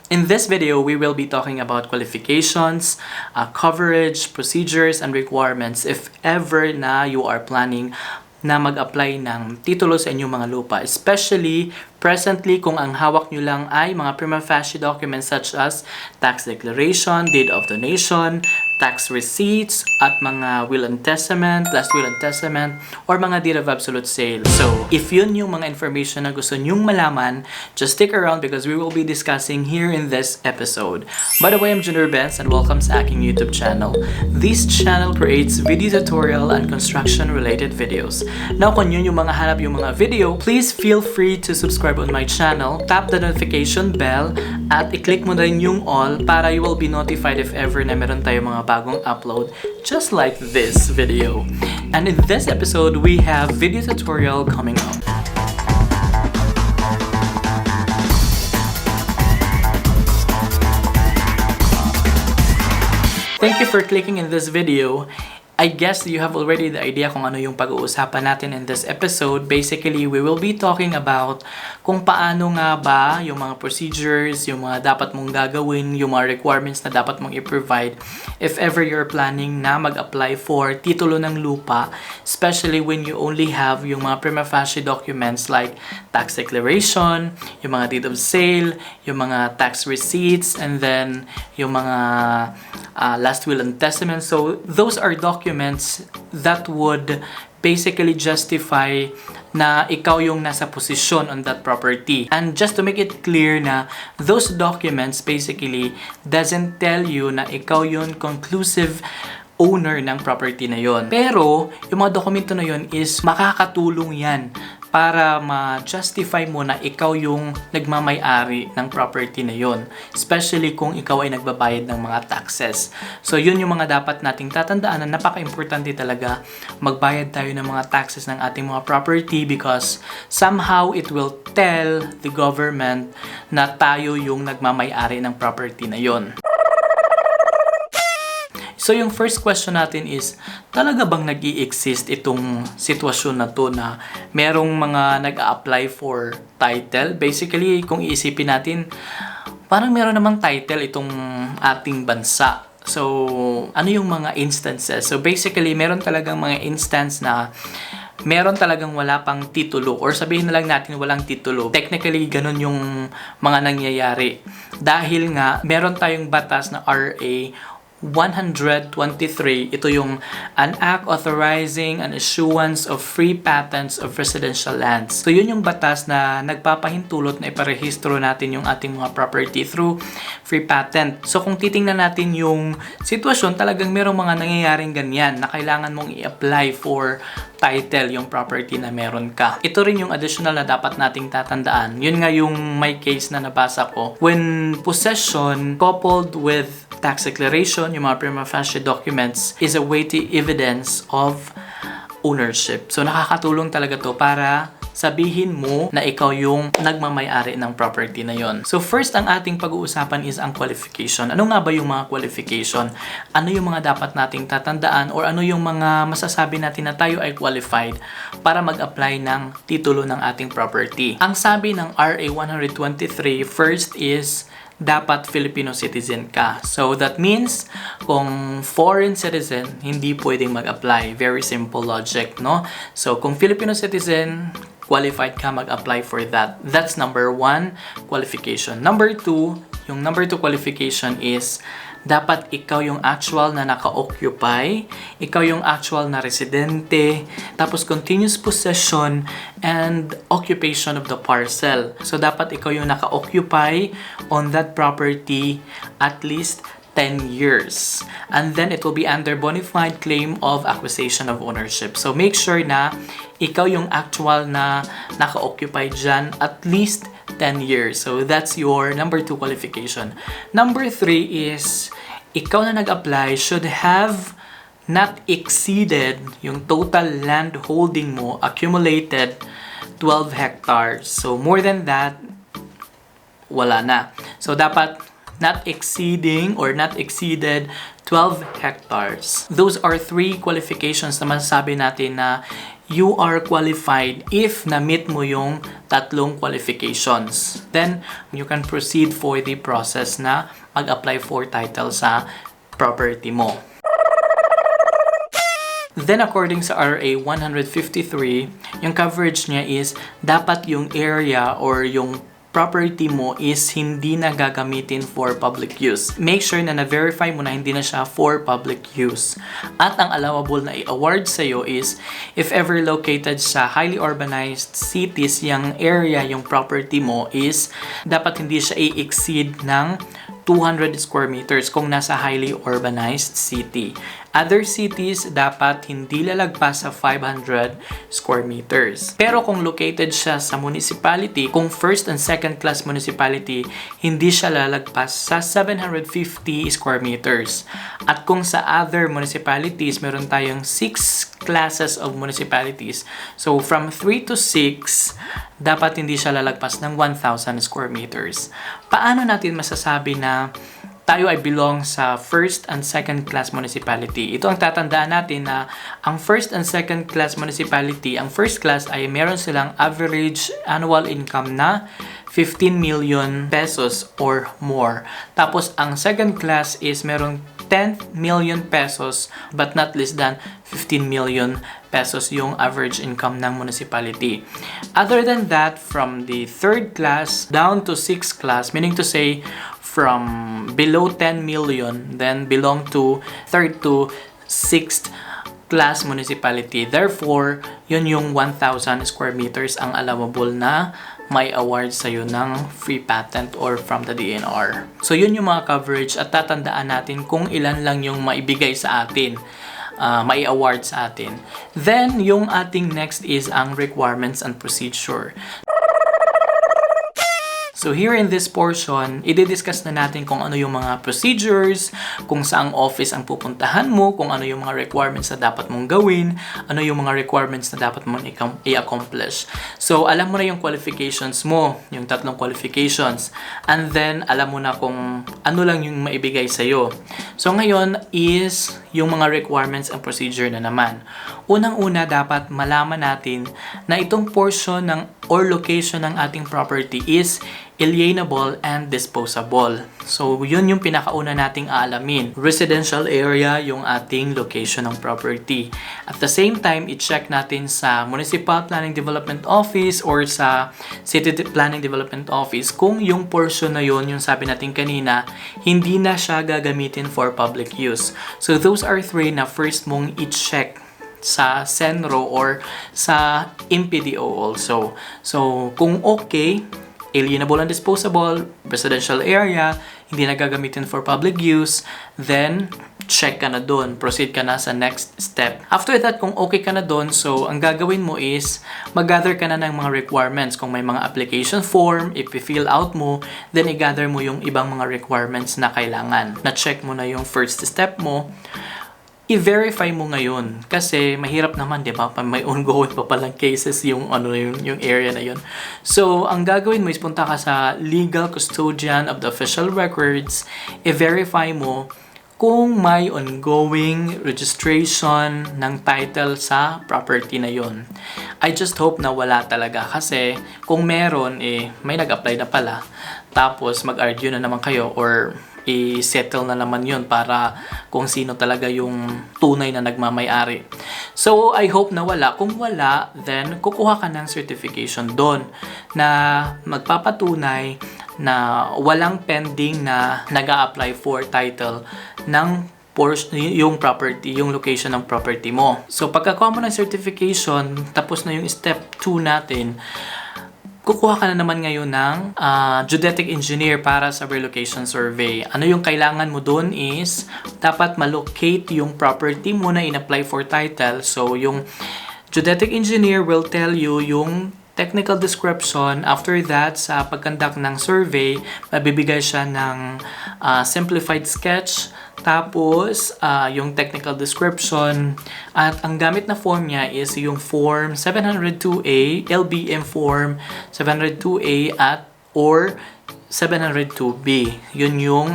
In this video, we will be talking about qualifications, coverage, procedures, and requirements if ever na you are planning na mag-apply ng titulo sa inyong mga lupa. Especially, presently, kung ang hawak nyo lang ay mga prima facie documents such as tax declaration, deed of donation, tax receipts, at mga will and testament, last will and testament, or mga deed of absolute sale. So, if yun yung mga information na gusto nyong malaman, just stick around because we will be discussing here in this episode. By the way, I'm Gineerbens and welcome sa aking YouTube channel. This channel creates video tutorial and construction related videos. Now, kung yun yung mga hanap yung mga video, please feel free to subscribe on my channel, tap the notification bell, at i-click mo na rin yung all para you will be notified if ever na meron tayo mga bagong upload, just like this video. And in this episode, we have video tutorial coming up. Thank you for clicking in this video. I guess you have already the idea kung ano yung pag-uusapan natin in this episode. Basically, we will be talking about kung paano nga ba yung mga procedures, yung mga dapat mong gagawin, yung mga requirements na dapat mong i-provide if ever you're planning na mag-apply for titulo ng lupa, especially when you only have yung mga prima facie documents like tax declaration, yung mga deed of sale, yung mga tax receipts, and then yung mga last will and testament. So those are documents that would basically justify na ikaw yung nasa posisyon on that property. And just to make it clear na those documents basically doesn't tell you na ikaw yung conclusive owner ng property na yon. Pero yung mga dokumento na yon is makakatulong yan para ma-justify mo na ikaw yung nagmamay-ari ng property na yon, especially kung ikaw ay nagbabayad ng mga taxes. So yun yung mga dapat nating tatandaan na napaka-importante talaga magbayad tayo ng mga taxes ng ating mga property because somehow it will tell the government na tayo yung nagmamay-ari ng property na yon. So yung first question natin is, talaga bang nag-i-exist itong sitwasyon na to na merong mga nag-a-apply for title? Basically, kung iisipin natin, parang meron namang title itong ating bansa. So, ano yung mga instances? So basically, meron talagang mga instance na meron talagang wala pang titulo or sabihin na lang natin walang titulo. Technically, ganun yung mga nangyayari. Dahil nga, meron tayong batas na RA 123, ito yung an act authorizing an issuance of free patents of residential lands. So yun yung batas na nagpapahintulot na iparehistro natin yung ating mga property through free patent. So kung titingnan natin yung sitwasyon, talagang merong mga nangyayaring ganyan na kailangan mong i-apply for title yung property na meron ka. Ito rin yung additional na dapat nating tatandaan. Yun nga yung may case na nabasa ko. When possession coupled with tax declaration, yung mga prima facie documents, is a weighty evidence of ownership. So nakakatulong talaga to para sabihin mo na ikaw yung nagmamay-ari ng property na yon. So first, ang ating pag-uusapan is ang qualification. Ano nga ba yung mga qualification? Ano yung mga dapat nating tatandaan or ano yung mga masasabi natin na tayo ay qualified para mag-apply ng titulo ng ating property? Ang sabi ng RA 123, first is dapat Filipino citizen ka. So that means kung foreign citizen, hindi pwedeng mag-apply. Very simple logic, no? So kung Filipino citizen, qualified ka mag-apply for that. That's number 1 qualification. Number 2, yung number 2 qualification is dapat ikaw yung actual na naka-occupy, ikaw yung actual na residente, tapos continuous possession and occupation of the parcel. So dapat ikaw yung naka-occupy on that property at least 10 years. And then it will be under bona fide claim of acquisition of ownership. So make sure na ikaw yung actual na naka-occupy dyan at least 10 years. So that's your number 2 qualification. Number 3 is ikaw na nag-apply should have not exceeded yung total land holding mo accumulated 12 hectares. So more than that, wala na. So dapat not exceeding or not exceeded 12 hectares. Those are 3 qualifications na masasabi natin na you are qualified if na-meet mo yung tatlong qualifications. Then, you can proceed for the process na mag-apply for title sa property mo. Then, according sa RA 153, yung coverage niya is dapat yung area or yung property mo is hindi na gagamitin for public use. Make sure na na-verify mo na hindi na siya for public use. At ang allowable na i-award sa'yo is if ever located sa highly urbanized cities, yung area, yung property mo is dapat hindi siya i-exceed ng 200 square meters kung nasa highly urbanized city. Other cities, dapat hindi lalagpas sa 500 square meters. Pero kung located siya sa municipality, kung first and second class municipality, hindi siya lalagpas sa 750 square meters. At kung sa other municipalities, meron tayong 6 classes of municipalities. So, from 3 to 6, dapat hindi siya lalagpas ng 1,000 square meters. Paano natin masasabi na tayo ay belong sa first and second class municipality? Ito ang tatandaan natin na ang first and second class municipality, ang first class ay meron silang average annual income na 15 million pesos or more. Tapos ang second class is merong 10 million pesos but not less than 15 million pesos yung average income ng municipality. Other than that, from the third class down to 6th class, meaning to say from below 10 million, then belong to 3rd to 6th class municipality. Therefore, yun yung 1,000 square meters ang allowable na may award sa'yo ng free patent or from the DNR. So, yun yung mga coverage at tatandaan natin kung ilan lang yung maibigay sa atin, may award sa atin. Then, yung ating next is ang requirements and procedure. So here in this portion, i-discuss na natin kung ano yung mga procedures, kung saang office ang pupuntahan mo, kung ano yung mga requirements na dapat mong gawin, ano yung mga requirements na dapat mong i-accomplish. So alam mo na yung qualifications mo, yung tatlong qualifications, and then alam mo na kung ano lang yung maibigay sa'yo. So ngayon is yung mga requirements and procedure na naman. Unang-una, dapat malaman natin na itong portion ng or location ng ating property is alienable and disposable. So, yun yung pinakauna nating aalamin. Residential area yung ating location ng property. At the same time, i-check natin sa Municipal Planning Development Office or sa City Planning Development Office kung yung portion na yun, yung sabi natin kanina, hindi na siya gagamitin for public use. So, those are three na first mong i-check sa Senro or sa MPDO also. So, kung okay, alienable and disposable, residential area, hindi na gagamitin for public use, then check ka na doon. Proceed ka na sa next step. After that, kung okay ka na doon, so ang gagawin mo is mag-gather ka na ng mga requirements. Kung may mga application form, if i-fill out mo, then i-gather mo yung ibang mga requirements na kailangan. Na-check mo na yung first step mo. I-verify mo ngayon kasi mahirap naman, 'di ba? May ongoing pa palang cases yung yung area na 'yon. So, ang gagawin mo is punta ka sa legal custodian of the official records, i-verify mo kung may ongoing registration ng title sa property na 'yon. I just hope na wala talaga kasi kung meron may nag-apply na pala. Tapos mag-argue na naman kayo or i-settle na naman yun para kung sino talaga yung tunay na nagmamay-ari. So, I hope na wala. Kung wala, then kukuha ka ng certification doon na magpapatunay na walang pending na nag-a-apply for title ng yung property, yung location ng property mo. So, pagkakuha mo ng certification, tapos na yung step 2 natin, kukuha ka na naman ngayon ng geodetic engineer para sa relocation survey. Ano yung kailangan mo doon is dapat malocate yung property mo na in-apply for title. So, yung geodetic engineer will tell you yung technical description. After that, sa pagkandak ng survey, mabibigay siya ng simplified sketch. Tapos, yung technical description. At ang gamit na form niya is yung form 702A, LBM form 702A or 702B. Yun yung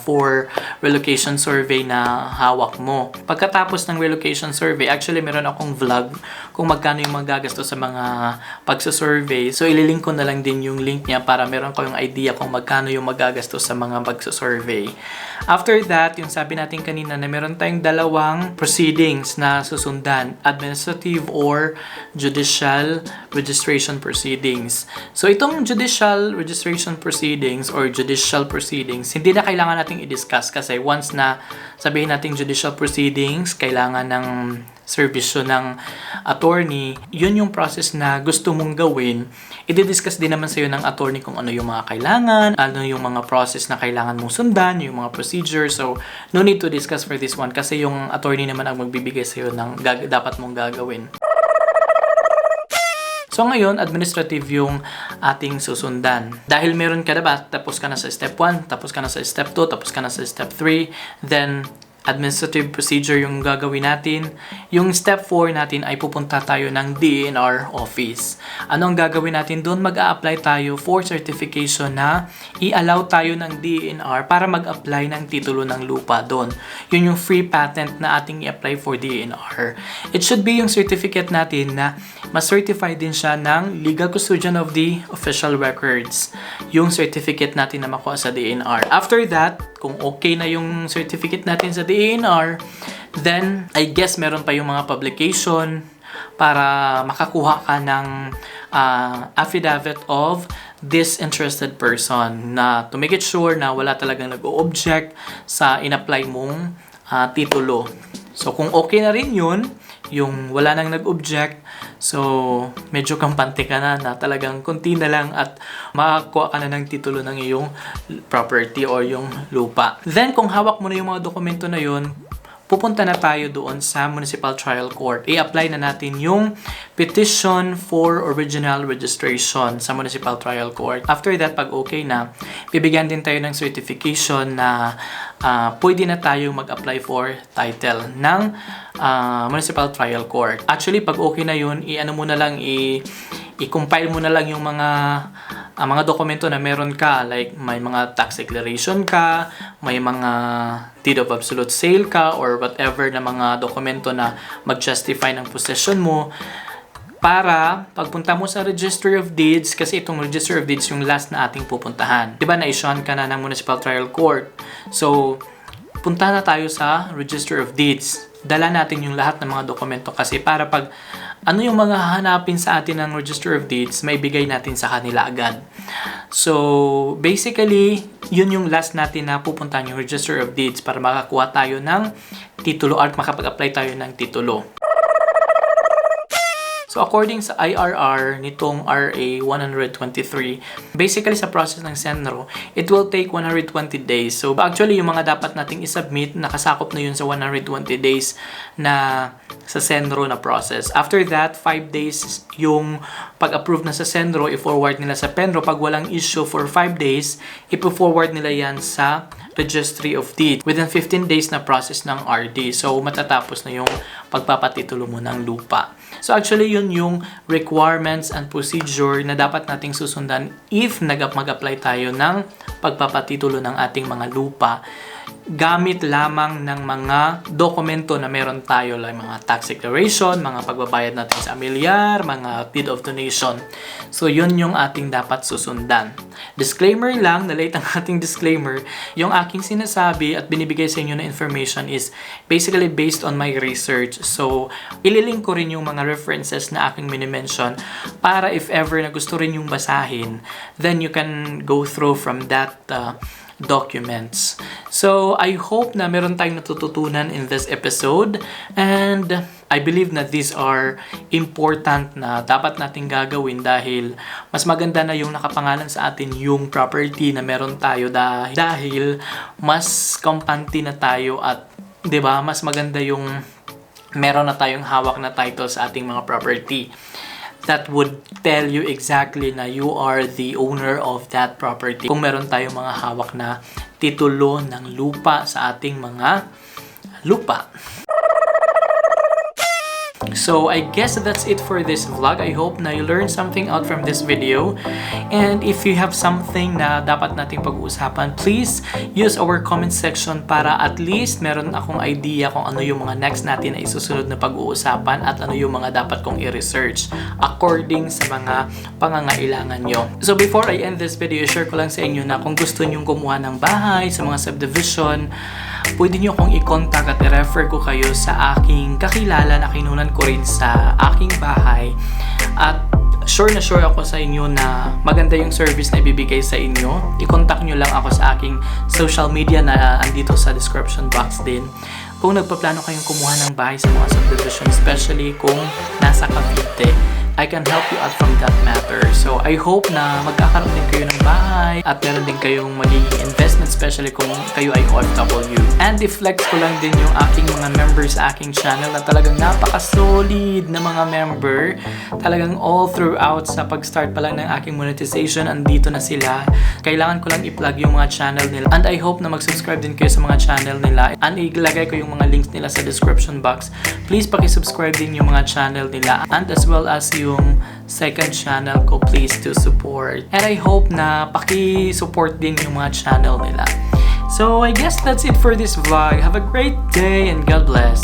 for relocation survey na hawak mo. Pagkatapos ng relocation survey, actually meron akong vlog kung magkano yung magagastos sa mga pagsasurvey. So ililink ko na lang din yung link niya para meron kayong idea kung magkano yung magagastos sa mga pagsasurvey. After that, yung sabi natin kanina na meron tayong dalawang proceedings na susundan, administrative or judicial registration proceedings. So itong judicial registration proceedings or judicial proceedings, hindi na kailangan nating i-discuss kasi once na sabihin nating judicial proceedings, kailangan ng serbisyo ng attorney, yun yung process na gusto mong gawin. I-discuss din naman sa'yo ng attorney kung ano yung mga kailangan, ano yung mga process na kailangan mong sundan, yung mga procedure. So, no need to discuss for this one kasi yung attorney naman ang magbibigay sa'yo ng dapat mong gagawin. So ngayon, administrative yung ating susundan. Dahil meron ka diba, tapos ka na sa step 1, tapos ka na sa step 2, tapos ka na sa step 3, then administrative procedure yung gagawin natin. Yung step 4 natin ay pupunta tayo ng DENR office. Ano ang gagawin natin doon? Mag-a-apply tayo for certification na i-allow tayo ng DENR para mag-apply ng titulo ng lupa doon. Yun yung free patent na ating i-apply for DENR. It should be yung certificate natin na ma-certify din siya ng legal custodian of the official records. Yung certificate natin na makuha sa DENR. After that, kung okay na yung certificate natin sa DENR, then I guess meron pa yung mga publication para makakuha ka ng affidavit of disinterested person na to make it sure na wala talagang nag-o-object sa in-apply mong titulo. So kung okay na rin yun, yung wala nang nag-object, so medyo kampante ka na talagang konti na lang at makakuha ka na ng titulo ng iyong property or yung lupa. Then kung hawak mo na yung mga dokumento na yun, pupunta na tayo doon sa Municipal Trial Court. I-apply na natin yung petition for original registration sa Municipal Trial Court. After that, pag okay na, bibigyan din tayo ng certification na pwede na tayong mag-apply for title ng Municipal Trial Court. Actually, pag okay na yun, i-compile mo na lang yung mga dokumento na meron ka, like may mga tax declaration ka, may mga deed of absolute sale ka, or whatever na mga dokumento na mag-justify ng possession mo, para pagpunta mo sa Register of Deeds, kasi itong Register of Deeds yung last na ating pupuntahan. Diba, na-issuean ka na ng Municipal Trial Court. So, punta na tayo sa Register of Deeds. Dala natin yung lahat ng mga dokumento kasi para pag ano yung mga hanapin sa atin ng Register of Deeds, may bigay natin sa kanila agad. So, basically, yun yung last natin na pupuntahan yung Register of Deeds para makakuha tayo ng titulo at makapag-apply tayo ng titulo. So, according sa IRR nitong RA 123, basically sa process ng Senro, it will take 120 days. So, actually, yung mga dapat nating isubmit, nakasakop na yun sa 120 days na sa Senro na process. After that, 5 days yung pag-approve na sa Senro, i-forward nila sa Penro. Pag walang issue for 5 days, i-forward nila yan sa Registry of Deeds. Within 15 days na process ng RD. So, matatapos na yung pagpapatitulo mo ng lupa. So, actually, yun yung requirements and procedure na dapat nating susundan if mag-apply tayo ng pagpapatitulo ng ating mga lupa gamit lamang ng mga dokumento na meron tayo, like mga tax declaration, mga pagbabayad natin sa amilyar, mga deed of donation. So, yun yung ating dapat susundan. Disclaimer lang, na-late ang ating disclaimer. Yung aking sinasabi at binibigay sa inyo na information is basically based on my research. So, ililink ko rin yung mga references na aking minimension para if ever na gusto rin yung basahin, then you can go through from that documents. So, I hope na meron tayong natututunan in this episode and I believe na these are important na dapat nating gagawin dahil mas maganda na yung nakapangalan sa atin yung property na meron tayo dahil mas kampante na tayo at 'di ba, mas maganda yung meron na tayong hawak na title sa ating mga property. That would tell you exactly na you are the owner of that property. Kung meron tayong mga hawak na titulo ng lupa sa ating mga lupa. So I guess that's it for this vlog. I hope na you learned something out from this video. And if you have something na dapat nating pag-uusapan, please use our comment section para at least meron akong idea kung ano yung mga next natin na isusunod na pag-uusapan at ano yung mga dapat kong i-research according sa mga pangangailangan nyo. So before I end this video, share ko lang sa inyo na kung gusto nyong kumuha ng bahay sa mga subdivision, pwede nyo akong i-contact at i-refer ko kayo sa aking kakilala na kinunan ko rin sa aking bahay. At sure ako sa inyo na maganda yung service na ibibigay sa inyo. I-contact nyo lang ako sa aking social media na andito sa description box din. Kung nagpaplano kayong kumuha ng bahay sa mga subdivision, especially kung nasa Cavite, I can help you out from that matter. So, I hope na magkakaroon din kayo ng bahay at meron din kayong magiging investment, especially kung kayo ay OFW. And i-flex ko lang din yung aking mga members sa aking channel na talagang napaka-solid na mga member. Talagang all throughout sa pag-start pa lang ng aking monetization, andito na sila. Kailangan ko lang i-plug yung mga channel nila. And I hope na mag-subscribe din kayo sa mga channel nila. And ilagay ko yung mga links nila sa description box. Please paki-subscribe din yung mga channel nila. And as well as yung second channel ko, please to support. And I hope na paki-support din yung mga channel nila. So I guess that's it for this vlog. Have a great day and God bless.